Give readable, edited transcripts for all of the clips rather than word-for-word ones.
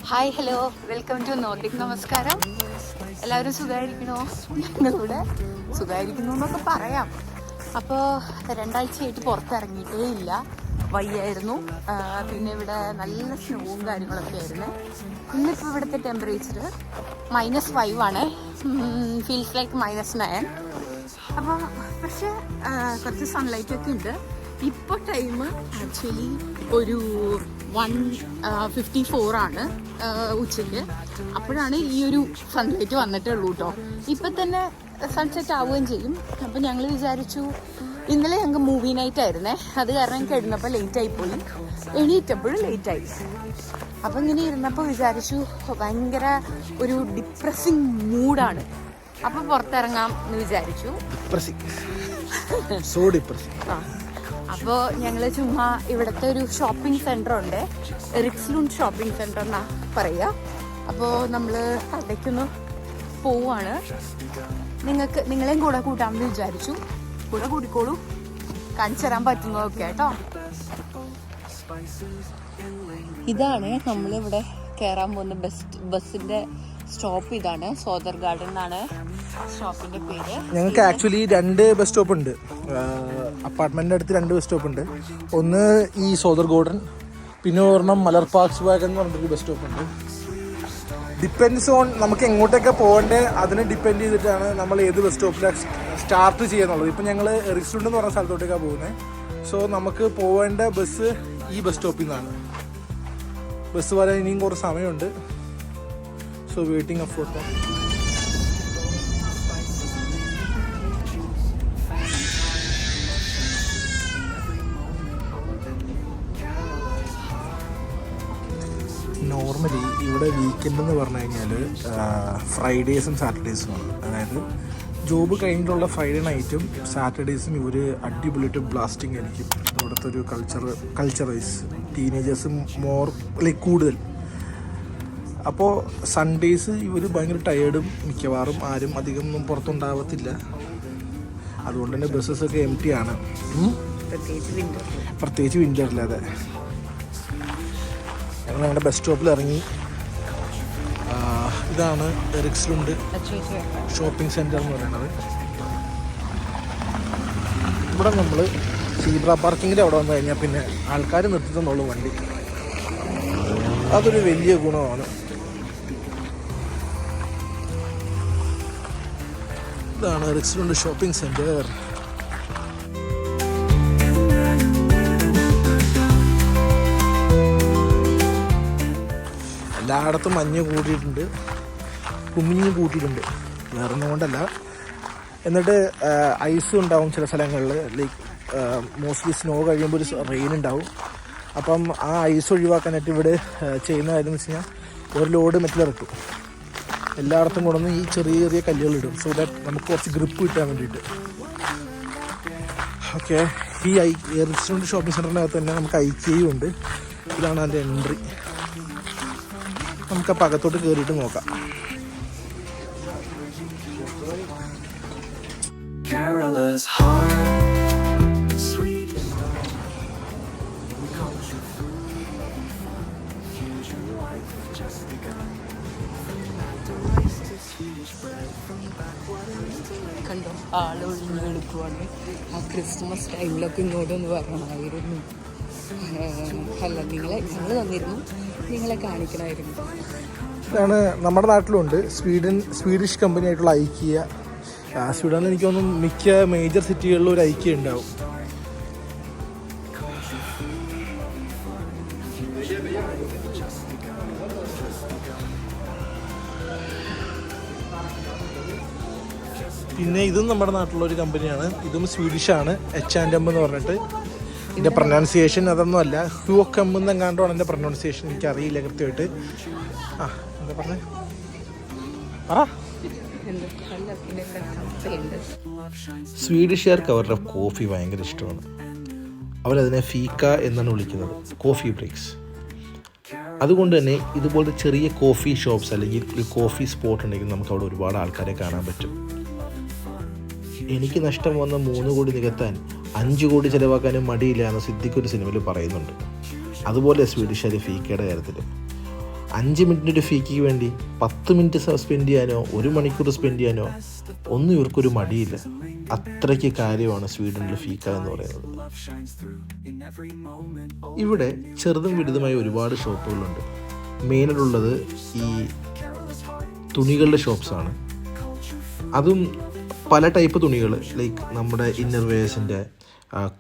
Hi hello welcome to Nordic. നമസ്കാരം. എല്ലാവരും സുഖമായിരിക്കണോ? ഞങ്ങളിവിടെ സുഖമായിരിക്കുന്നു എന്നൊക്കെ പറയാം. അപ്പോൾ 2 ആഴ്ചയായിട്ട് പുറത്തിറങ്ങിയിട്ടേ ഇല്ല, വയ്യായിരുന്നു. പിന്നെ ഇവിടെ നല്ല സ്നോവും കാര്യങ്ങളൊക്കെ ആയിരുന്നു. ഇന്നിപ്പോൾ ഇവിടുത്തെ ടെമ്പറേച്ചർ -5 ആണ്. Feels like -9. അപ്പോൾ പക്ഷേ കുറച്ച് സൺലൈറ്റ് ഒക്കെ ഉണ്ട്. ഇപ്പോൾ ടൈം ആക്ച്വലി ഒരു 1:54 ആണ് ഉച്ചയ്ക്ക്. അപ്പോഴാണ് ഈ ഒരു സൺലൈറ്റ് വന്നിട്ടേ ഉള്ളൂ കേട്ടോ. ഇപ്പം തന്നെ സൺസെറ്റ് ആവുകയും ചെയ്യും. അപ്പം ഞങ്ങൾ വിചാരിച്ചു, ഇന്നലെ ഞങ്ങൾക്ക് മൂവി നൈറ്റ് ആയിരുന്നേ, അത് കാരണം കിടന്നപ്പോൾ ലേറ്റായി പോയി, എണീറ്റപ്പോഴും ലേറ്റായി. അപ്പം ഇങ്ങനെ ഇരുന്നപ്പോൾ വിചാരിച്ചു ഭയങ്കര ഒരു ഡിപ്രസിങ് മൂഡാണ്, അപ്പം പുറത്തിറങ്ങാം എന്ന് വിചാരിച്ചു. അപ്പോൾ ഞങ്ങൾ ചുമ്മാ ഇവിടുത്തെ ഒരു ഷോപ്പിംഗ് സെൻറ്റർ ഉണ്ട്, റിക്സ്ലുണ്ട് ഷോപ്പിംഗ് സെൻറ്റർ എന്നാ പറയുക. അപ്പോൾ നമ്മൾ അവിടേക്കൊന്ന് പോവുകയാണ്. നിങ്ങളെയും കൂടെ കൂട്ടാമെന്ന് വിചാരിച്ചു. കൂടെ കൂടിക്കോളൂ, കാണിച്ചു തരാൻ പറ്റുന്നതൊക്കെ കേട്ടോ. ഇതാണ് നമ്മളിവിടെ കയറാൻ പോകുന്ന ബസ്സിൻ്റെ സ്റ്റോപ്പ്. ഇതാണ് സോദർ ഗാർഡൻ എന്നാണ് സ്റ്റോപ്പിന്റെ പേര്. ഞങ്ങൾക്ക് ആക്ച്വലി 2 ബസ് സ്റ്റോപ്പ് ഉണ്ട്. അപ്പാർട്ട്മെന്റിന്റെ അടുത്ത് 2 ബസ് സ്റ്റോപ്പ് ഉണ്ട്. ഒന്ന് ഈ സോദർ ഗാർഡൻ, പിന്നെ ഒരെണ്ണം മലർ പാർക്സ് വാഗൻ എന്ന് പറഞ്ഞിട്ടൊരു ബസ് സ്റ്റോപ്പ് ഉണ്ട്. ഡിപ്പെൻഡ്സ് ഓൺ നമുക്ക് എങ്ങോട്ടൊക്കെ പോകേണ്ടത്, അതിനെ ഡിപ്പെൻഡ് ചെയ്തിട്ടാണ് നമ്മൾ ഏത് ബസ് സ്റ്റോപ്പിലാണ് സ്റ്റാർട്ട് ചെയ്യുന്നുള്ളത്. ഇപ്പം ഞങ്ങൾ റിക്സ്ലുണ്ട് എന്ന് പറഞ്ഞ സ്ഥലത്തോട്ടേക്കാണ് പോകുന്നത്. സോ നമുക്ക് പോവേണ്ട ബസ് ഈ ബസ് സ്റ്റോപ്പിൽ നിന്നാണ്. ബസ് വരാൻ ഇനിയും കുറച്ച് സമയമുണ്ട്. So waiting for them. Normally ഇവിടെ വീക്കെൻഡ് എന്ന് പറഞ്ഞു കഴിഞ്ഞാൽ ഫ്രൈഡേസും സാറ്റർഡേസുമാണ്. അതായത് ജോബ് കഴിഞ്ഞിട്ടുള്ള ഫ്രൈഡേ നൈറ്റും സാറ്റർഡേസും ഇവർ അടിപൊളിയായിട്ട് ബ്ലാസ്റ്റിംഗ് ആയിരിക്കും. ഇവിടുത്തെ ഒരു കൾച്ചറൈസ് ടീനേജേഴ്സും മോർ ലൈക്ക് കൂടുതൽ. അപ്പോൾ സൺഡേസ് ഇവർ ഭയങ്കര ടയേർഡും, മിക്കവാറും ആരും അധികം ഒന്നും പുറത്തുണ്ടാവത്തില്ല. അതുകൊണ്ട് തന്നെ ബസ്സസൊക്കെ എം ടി ആണ്, പ്രത്യേകിച്ച് വിൻ്ററിൽ. അതെ, ഞങ്ങൾ ഞങ്ങളുടെ ബസ് സ്റ്റോപ്പിൽ ഇറങ്ങി. ഇതാണ് റിക്സ്ലുണ്ട് ഷോപ്പിംഗ് സെൻറ്റർ എന്ന് പറയുന്നത്. ഇവിടെ നമ്മൾ സീബ്ര പാർക്കിങ്ങിൻ്റെ അവിടെ വന്നു കഴിഞ്ഞാൽ പിന്നെ ആൾക്കാർ നിർത്തിത്തന്നുള്ളൂ വണ്ടി. അതൊരു വലിയ ഗുണമാണ്. ഇതാണ് റിക്സ്ലുണ്ട് ഷോപ്പിംഗ് സെൻറ്റർ. എല്ലായിടത്തും മഞ്ഞ് കൂട്ടിയിട്ടുണ്ട്, കുമിഞ്ഞ് കൂട്ടിയിട്ടുണ്ട്, വേറെ ഒന്നും കൊണ്ടല്ല. എന്നിട്ട് ഐസും ഉണ്ടാവും ചില സ്ഥലങ്ങളിൽ. ലൈക്ക് മോസ്റ്റ്ലി സ്നോ കഴിയുമ്പോൾ ഒരു റെയിൻ ഉണ്ടാവും. അപ്പം ആ ഐസ് ഒഴിവാക്കാനായിട്ട് ഇവിടെ ചെയ്യുന്ന കാര്യം എന്ന് വെച്ച് കഴിഞ്ഞാൽ ഒരു ലോഡ് മെറ്റലിറക്കും. എല്ലായിടത്തും കൊണ്ടുവന്ന് ഈ ചെറിയ ചെറിയ കല്ലുകളിടും, സോ ദാറ്റ് നമുക്ക് കുറച്ച് ഗ്രിപ്പ് കിട്ടാൻ വേണ്ടിയിട്ട്. ഓക്കെ, ഈ റിക്സ്ലുണ്ട് ഷോപ്പിംഗ് സെൻറ്ററിൻ്റെ അകത്ത് തന്നെ നമുക്ക് ഐക്കിയയും ഉണ്ട്. ഇതാണ് അതിൻ്റെ എൻട്രി. നമുക്ക് അപ്പം അകത്തോട്ട് കയറിയിട്ട് നോക്കാം. കണ്ടോ, ആള് ഒഴിഞ്ഞു എടുക്കുവാണ്. ആ ക്രിസ്മസ് ടൈമിലൊക്കെ ഇങ്ങോട്ടൊന്ന് വരണമായിരുന്നു. അല്ല, ഞങ്ങൾ തന്നിരുന്നു, നിങ്ങളെ കാണിക്കണമായിരുന്നു. ഇതാണ് നമ്മുടെ നാട്ടിലുണ്ട്, സ്വീഡിഷ് കമ്പനി ആയിട്ടുള്ള ഐക്കിയ. സ്വീഡനിൽ എനിക്ക് തോന്നുന്നു മിക്ക മേജർ സിറ്റികളിലും ഒരു ഐക്കിയ ഉണ്ടാവും. പിന്നെ ഇതും നമ്മുടെ നാട്ടിലുള്ള ഒരു കമ്പനിയാണ്. ഇതും സ്വീഡിഷാണ്, H&M എന്ന് പറഞ്ഞിട്ട്. ഇതിൻ്റെ പ്രൊനൗൺസിയേഷൻ അതൊന്നും അല്ല, ഹ്യൂക്കം എന്നെങ്ങാണ്ടാണ് എൻ്റെ പ്രൊനൗൺസിയേഷൻ. എനിക്കറിയില്ല കൃത്യമായിട്ട്. എന്താ പറഞ്ഞേ, സ്വീഡിഷുകാർക്ക് അവരുടെ കോഫി ഭയങ്കര ഇഷ്ടമാണ്. അവരതിനെ ഫീക്ക എന്നാണ് വിളിക്കുന്നത്, കോഫി ബ്രേക്സ്. അതുകൊണ്ട് തന്നെ ഇതുപോലത്തെ ചെറിയ കോഫി ഷോപ്സ് അല്ലെങ്കിൽ ഒരു കോഫി സ്പോട്ട് ഉണ്ടെങ്കിൽ നമുക്ക് അവിടെ ഒരുപാട് ആൾക്കാരെ കാണാൻ പറ്റും. എനിക്ക് നഷ്ടം വന്ന 3 കോടി നികത്താൻ 5 കോടി ചിലവാക്കാനും മടിയില്ല എന്ന് സിദ്ദിഖ് ഒരു സിനിമയിൽ പറയുന്നുണ്ട്. അതുപോലെ സ്വീഡിഷുകാർ ഫീക്കയുടെ കാര്യത്തിൽ 5 മിനിറ്റിൻ്റെ ഒരു ഫീക്ക് വേണ്ടി 10 മിനിറ്റ് സ്പെൻഡ് ചെയ്യാനോ 1 മണിക്കൂർ സ്പെൻഡ് ചെയ്യാനോ ഒന്നും ഇവർക്കൊരു മടിയില്ല. അത്രയ്ക്ക് കാര്യമാണ് സ്വീഡനിൽ ഫീക്ക എന്ന് പറയുന്നത്. ഇവിടെ ചെറുതും വലുതുമായ ഒരുപാട് ഷോപ്പുകളുണ്ട്. മെയിനായിട്ടുള്ളത് ഈ തുണികളുടെ ഷോപ്സാണ്. അതും പല ടൈപ്പ് തുണികൾ, ലൈക്ക് നമ്മുടെ ഇന്നർ വെയേഴ്സിൻ്റെ,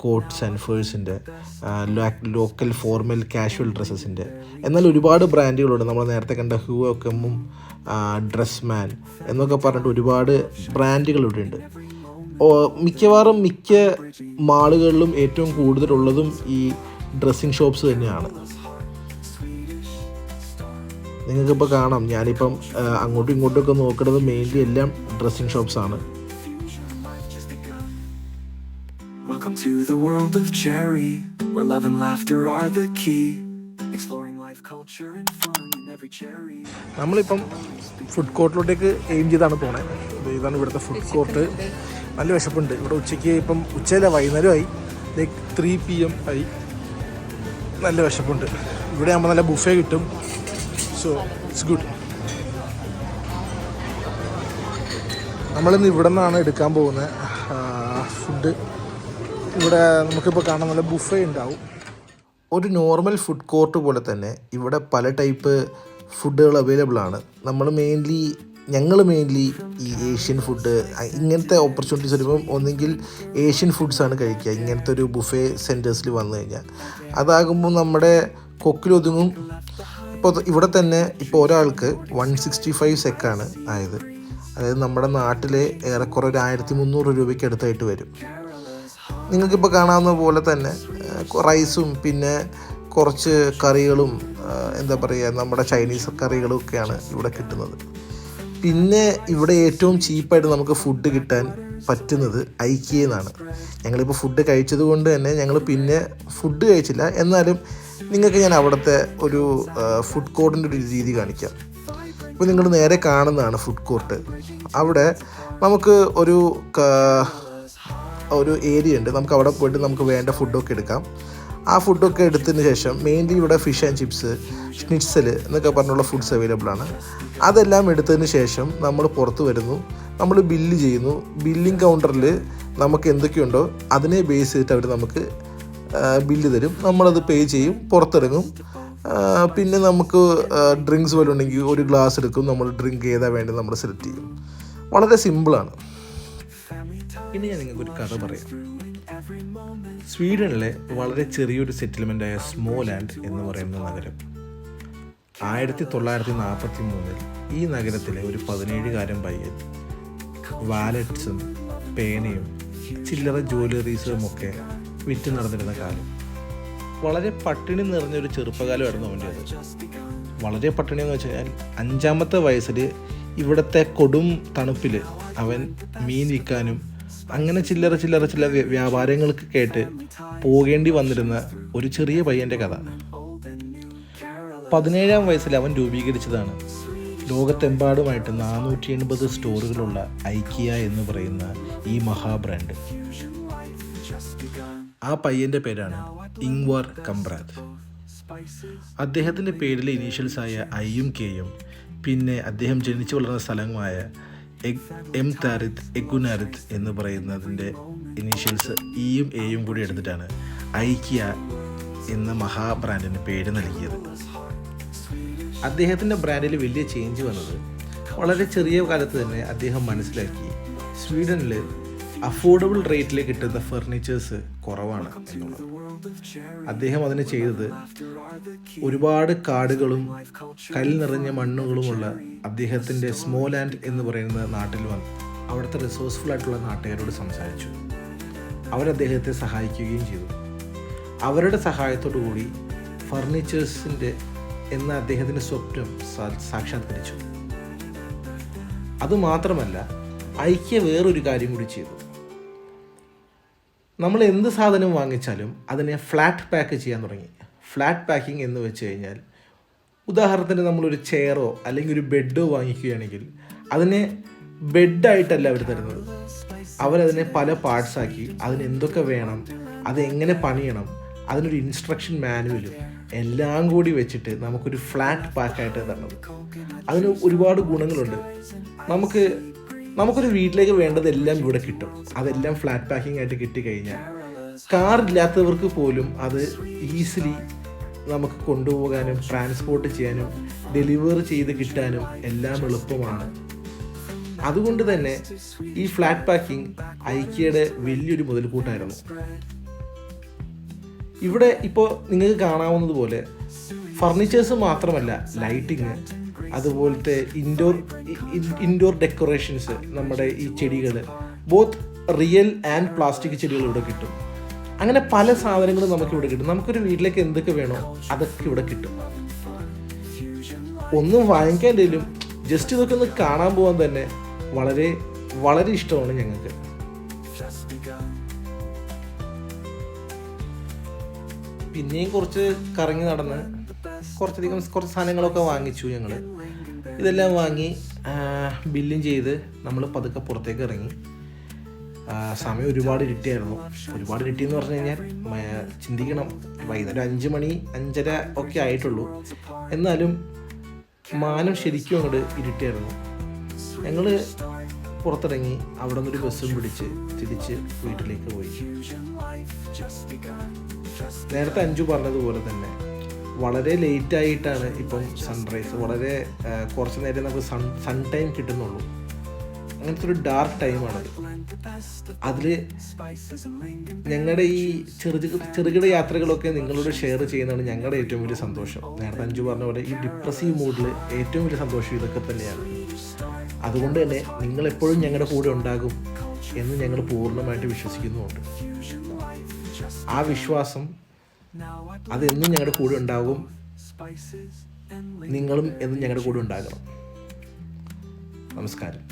കോട്ട്സ് ആൻഡ് ഫേഴ്സിൻ്റെ, ലോക്കൽ ഫോർമൽ കാഷ്വൽ ഡ്രസ്സസിൻ്റെ, എന്നാൽ ഒരുപാട് ബ്രാൻഡുകളുണ്ട്. നമ്മൾ നേരത്തെ കണ്ട ഹ്യൂവക്കമ്മും ഡ്രസ്സ്മാൻ എന്നൊക്കെ പറഞ്ഞിട്ട് ഒരുപാട് ബ്രാൻഡുകൾ ഇവിടെ ഉണ്ട്. മിക്കവാറും മിക്ക മാളുകളിലും ഏറ്റവും കൂടുതലുള്ളതും ഈ ഡ്രസ്സിങ് ഷോപ്സ് തന്നെയാണ്. നിങ്ങൾക്കിപ്പോൾ കാണാം, ഞാനിപ്പം അങ്ങോട്ടും ഇങ്ങോട്ടുമൊക്കെ നോക്കുന്നത് മെയിൻലി എല്ലാം dressing ഷോപ്സാണ്. Welcome to the world of Cherry, where love and laughter are the key. Exploring life, culture and fun in every cherry. നമ്മളിപ്പം ഫുഡ് കോർട്ടിലോട്ടേക്ക് എയിം ചെയ്താണ് പോണേ. ഇതാണ് ഇവിടുത്തെ ഫുഡ് കോർട്ട്. നല്ല വിശപ്പുണ്ട്. ഇവിടെ ഉച്ചയ്ക്ക് ഇപ്പം ഉച്ചയില്ല, വൈകുന്നേരമായി, ലൈക്ക് 3 PM ആയി. നല്ല വിശപ്പുണ്ട്. ഇവിടെ ആകുമ്പോൾ നല്ല ബുഫേ കിട്ടും. So it's good. നമ്മളിന്ന് ഇവിടെ നിന്നാണ് എടുക്കാൻ പോകുന്നത് ഫുഡ്. ഇവിടെ നമുക്കിപ്പോൾ കാണാൻ നല്ല ബുഫേ ഉണ്ടാവും. ഒരു നോർമൽ ഫുഡ് കോർട്ട് പോലെ തന്നെ ഇവിടെ പല ടൈപ്പ് ഫുഡുകൾ അവൈലബിൾ ആണ്. ഞങ്ങൾ മെയിൻലി ഈ ഏഷ്യൻ ഫുഡ്, ഇങ്ങനത്തെ ഓപ്പർച്യൂണിറ്റീസ് വരുമ്പം ഒന്നെങ്കിൽ ഏഷ്യൻ ഫുഡ്സാണ് കഴിക്കുക. ഇങ്ങനത്തെ ഒരു ബുഫേ സെൻറ്റേഴ്സിൽ വന്നു കഴിഞ്ഞാൽ അതാകുമ്പോൾ നമ്മുടെ കൊക്കിലൊതുങ്ങും. ഇപ്പോൾ ഇവിടെ തന്നെ ഇപ്പോൾ ഒരാൾക്ക് 165 സെക്കാണ് ആയത്. അതായത് നമ്മുടെ നാട്ടിലെ ഏറെക്കുറെ ഒരു 1300 രൂപയ്ക്ക് അടുത്തായിട്ട് വരും. നിങ്ങൾക്കിപ്പോൾ കാണാവുന്ന പോലെ തന്നെ റൈസും പിന്നെ കുറച്ച് കറികളും, എന്താ പറയുക, നമ്മുടെ ചൈനീസ് കറികളും ഒക്കെയാണ് ഇവിടെ കിട്ടുന്നത്. പിന്നെ ഇവിടെ ഏറ്റവും ചീപ്പായിട്ട് നമുക്ക് ഫുഡ് കിട്ടാൻ പറ്റുന്നത് ഐക്കിയയിൽ നിന്നാണ്. ഞങ്ങളിപ്പോൾ ഫുഡ് കഴിച്ചത് കൊണ്ട് തന്നെ ഞങ്ങൾ പിന്നെ ഫുഡ് കഴിച്ചില്ല. എന്നാലും നിങ്ങൾക്ക് ഞാൻ അവിടുത്തെ ഒരു ഫുഡ് കോർട്ടിൻ്റെ ഒരു രീതി കാണിക്കാം. ഇപ്പോൾ നിങ്ങൾ നേരെ കാണുന്നതാണ് ഫുഡ് കോർട്ട്. അവിടെ നമുക്ക് ഒരു ഏരിയ ഉണ്ട്. നമുക്ക് അവിടെ പോയിട്ട് നമുക്ക് വേണ്ട ഫുഡൊക്കെ എടുക്കാം. ആ ഫുഡൊക്കെ എടുത്തതിന് ശേഷം മെയിൻലി ഇവിടെ ഫിഷ് ആൻഡ് ചിപ്സ്, സ്നിറ്റ്സൽ എന്നൊക്കെ പറഞ്ഞുള്ള ഫുഡ്സ് അവൈലബിൾ ആണ്. അതെല്ലാം എടുത്തതിന് ശേഷം നമ്മൾ പുറത്ത് വരുന്നു, നമ്മൾ ബില്ല് ചെയ്യുന്നു. ബില്ലിംഗ് കൗണ്ടറിൽ നമുക്ക് എന്തൊക്കെയുണ്ടോ അതിനെ ബേസ് ചെയ്തിട്ട് അവർ നമുക്ക് ബില്ല് തരും. നമ്മളത് പേ ചെയ്യും, പുറത്തിറങ്ങും. പിന്നെ നമുക്ക് ഡ്രിങ്ക്സ് പോലെ ഉണ്ടെങ്കിൽ ഒരു ഗ്ലാസ് എടുക്കും, നമ്മൾ ഡ്രിങ്ക് ഏതാ വേണ്ടത് നമ്മൾ സെലക്ട് ചെയ്യും. വളരെ സിമ്പിളാണ്. ഇനി ഞാൻ നിങ്ങൾക്കൊരു കഥ പറയാം. സ്വീഡനിലെ വളരെ ചെറിയൊരു സെറ്റിൽമെൻ്റായ സ്മോലാൻഡ് എന്ന് പറയുന്ന നഗരം 1943 ഈ നഗരത്തിലെ ഒരു 17കാരൻ പയ്യൻ വാലറ്റ്സും പേനയും ചില്ലറ ജ്വല്ലറീസും ഒക്കെ വിറ്റ് നടന്നിരുന്ന കാലം. വളരെ പട്ടിണി നിറഞ്ഞൊരു ചെറുപ്പകാലമായിരുന്നു അവൻ്റേത്. വളരെ പട്ടിണി എന്ന് വെച്ച് കഴിഞ്ഞാൽ 5ാമത്തെ വയസ്സിൽ ഇവിടുത്തെ കൊടും തണുപ്പിൽ അവൻ മീൻ വിൽക്കാനും അങ്ങനെ ചില്ലറ വ്യാപാരങ്ങൾക്ക് കേട്ട് പോകേണ്ടി വന്നിരുന്ന ഒരു ചെറിയ പയ്യൻ്റെ കഥ. 17ാം വയസ്സിൽ അവൻ രൂപീകരിച്ചതാണ് ലോകത്തെമ്പാടുമായിട്ട് 480 സ്റ്റോറുകളുള്ള ഐക്കിയ എന്ന് പറയുന്ന ഈ മഹാബ്രാൻഡ്. ആ പയ്യൻ്റെ പേരാണ് ഇംഗ്വാർ കംപ്രാത്. അദ്ദേഹത്തിൻ്റെ പേരിലെ ഇനീഷ്യൽസായ ഐയും കെയും പിന്നെ അദ്ദേഹം ജനിച്ചു വളർന്ന സ്ഥലമായ എംതാരിത് എഗുനാരിത് എന്ന് പറയുന്നതിൻ്റെ ഇനീഷ്യൽസ് ഇയും എയും കൂടി എടുത്തിട്ടാണ് ഐക്കിയ എന്ന മഹാബ്രാൻഡിന് പേര് നൽകിയത്. അദ്ദേഹത്തിൻ്റെ ബ്രാൻഡിൽ വലിയ ചേഞ്ച് വന്നത് വളരെ ചെറിയ കാലത്ത് തന്നെ അദ്ദേഹം മനസ്സിലാക്കി സ്വീഡനിൽ അഫോർഡബിൾ റേറ്റിൽ കിട്ടുന്ന ഫർണിച്ചേഴ്സ് കുറവാണ് എന്നുള്ളത്. അദ്ദേഹം അതിന് ചെയ്തത് ഒരുപാട് കാടുകളും കല്ല് നിറഞ്ഞ മണ്ണുകളുമുള്ള അദ്ദേഹത്തിൻ്റെ സ്മോലാൻഡ് എന്ന് പറയുന്ന നാട്ടിൽ വന്ന് അവിടുത്തെ റിസോഴ്സ്ഫുൾ ആയിട്ടുള്ള നാട്ടുകാരോട് സംസാരിച്ചു. അവരദ്ദേഹത്തെ സഹായിക്കുകയും ചെയ്തു. അവരുടെ സഹായത്തോടു കൂടി ഫർണിച്ചേഴ്സിൻ്റെ എന്ന അദ്ദേഹത്തിൻ്റെ സ്വപ്നം സാക്ഷാത്കരിച്ചു. അതുമാത്രമല്ല, ഐക്യ വേറൊരു കാര്യം കൂടി ചെയ്തു. നമ്മൾ എന്ത് സാധനം വാങ്ങിച്ചാലും അതിനെ ഫ്ലാറ്റ് പാക്ക് ചെയ്യാൻ തുടങ്ങി. ഫ്ലാറ്റ് പാക്കിംഗ് എന്ന് വെച്ച് കഴിഞ്ഞാൽ, ഉദാഹരണത്തിന് നമ്മളൊരു ചെയറോ അല്ലെങ്കിൽ ഒരു ബെഡോ വാങ്ങിക്കുകയാണെങ്കിൽ അതിനെ ബെഡായിട്ടല്ല അവർ തരുന്നത്. അവരതിനെ പല പാർട്സാക്കി അതിന് എന്തൊക്കെ വേണം, അതെങ്ങനെ പണിയണം, അതിനൊരു ഇൻസ്ട്രക്ഷൻ മാനുവലും എല്ലാം കൂടി വെച്ചിട്ട് നമുക്കൊരു ഫ്ലാറ്റ് പാക്കായിട്ട് തന്നത്. അതിന് ഒരുപാട് ഗുണങ്ങളുണ്ട്. നമുക്കൊരു വീട്ടിലേക്ക് വേണ്ടതെല്ലാം ഇവിടെ കിട്ടും. അതെല്ലാം ഫ്ലാറ്റ് പാക്കിംഗ് ആയിട്ട് കിട്ടിക്കഴിഞ്ഞാൽ കാറില്ലാത്തവർക്ക് പോലും അത് ഈസിലി നമുക്ക് കൊണ്ടുപോകാനും ട്രാൻസ്പോർട്ട് ചെയ്യാനും ഡെലിവർ ചെയ്ത് കിട്ടാനും എല്ലാം എളുപ്പമാണ്. അതുകൊണ്ട് തന്നെ ഈ ഫ്ലാറ്റ് പാക്കിംഗ് ഐക്യയുടെ വലിയൊരു മുതൽക്കൂട്ടായിരുന്നു. ഇവിടെ ഇപ്പോൾ നിങ്ങൾക്ക് കാണാവുന്നതുപോലെ ഫർണിച്ചേഴ്സ് മാത്രമല്ല, ലൈറ്റിങ്, അതുപോലത്തെ ഇൻഡോർ ഡെക്കറേഷൻസ്, നമ്മുടെ ഈ ചെടികൾ, ബോത്ത് റിയൽ ആൻഡ് പ്ലാസ്റ്റിക് ചെടികൾ ഇവിടെ കിട്ടും. അങ്ങനെ പല സാധനങ്ങളും നമുക്കിവിടെ കിട്ടും. നമുക്കൊരു വീട്ടിലേക്ക് എന്തൊക്കെ വേണോ അതൊക്കെ ഇവിടെ കിട്ടും. ഒന്നും വാങ്ങിക്കാനില്ലെങ്കിലും ജസ്റ്റ് ഇതൊക്കെ ഒന്ന് കാണാൻ പോകാൻ തന്നെ വളരെ വളരെ ഇഷ്ടമാണ് ഞങ്ങൾക്ക്. പിന്നെയും കുറച്ച് കറങ്ങി നടന്ന് കുറച്ച് സാധനങ്ങളൊക്കെ വാങ്ങിച്ചു ഞങ്ങൾ. ഇതെല്ലാം വാങ്ങി ബില്ലും ചെയ്ത് നമ്മൾ പതുക്കെ പുറത്തേക്ക് ഇറങ്ങി. സമയം ഒരുപാട് ഇരുട്ടിയായിരുന്നു. ഒരുപാട് ഇരുട്ടിയെന്ന് പറഞ്ഞു കഴിഞ്ഞാൽ ചിന്തിക്കണം, വൈകുന്നേരം 5 മണി 5:30 ഒക്കെ ആയിട്ടുള്ളൂ. എന്നാലും മാനം ശരിക്കും അങ്ങോട്ട് ഇരുട്ടിയായിരുന്നു. ഞങ്ങൾ പുറത്തിറങ്ങി അവിടെ നിന്നൊരു ബസ്സും പിടിച്ച് തിരിച്ച് വീട്ടിലേക്ക് പോയി. നേരത്തെ അഞ്ജു പറഞ്ഞതുപോലെ തന്നെ വളരെ ലേറ്റായിട്ടാണ് ഇപ്പം സൺറൈസ്. വളരെ കുറച്ച് നേരം നമുക്ക് സൺ ടൈം കിട്ടുന്നുള്ളൂ. അങ്ങനത്തെ ഒരു ഡാർക്ക് ടൈമാണത്. അതിൽ ഞങ്ങളുടെ ഈ ചെറുകിട യാത്രകളൊക്കെ നിങ്ങളോട് ഷെയർ ചെയ്യുന്നതാണ് ഞങ്ങളുടെ ഏറ്റവും വലിയ സന്തോഷം. നേരത്തെ അഞ്ജു പറഞ്ഞ പോലെ ഈ ഡിപ്രസീവ് മൂഡിൽ ഏറ്റവും വലിയ സന്തോഷം ഇതൊക്കെ തന്നെയാണ്. അതുകൊണ്ട് തന്നെ നിങ്ങളെപ്പോഴും ഞങ്ങളുടെ കൂടെ ഉണ്ടാകും എന്ന് ഞങ്ങൾ പൂർണ്ണമായിട്ട് വിശ്വസിക്കുന്നുമുണ്ട്. ആ വിശ്വാസം അതെന്നും ഞങ്ങളുടെ കൂടെ ഉണ്ടാകും. നിങ്ങളും എന്നും ഞങ്ങളുടെ കൂടെ ഉണ്ടാകണം. നമസ്കാരം.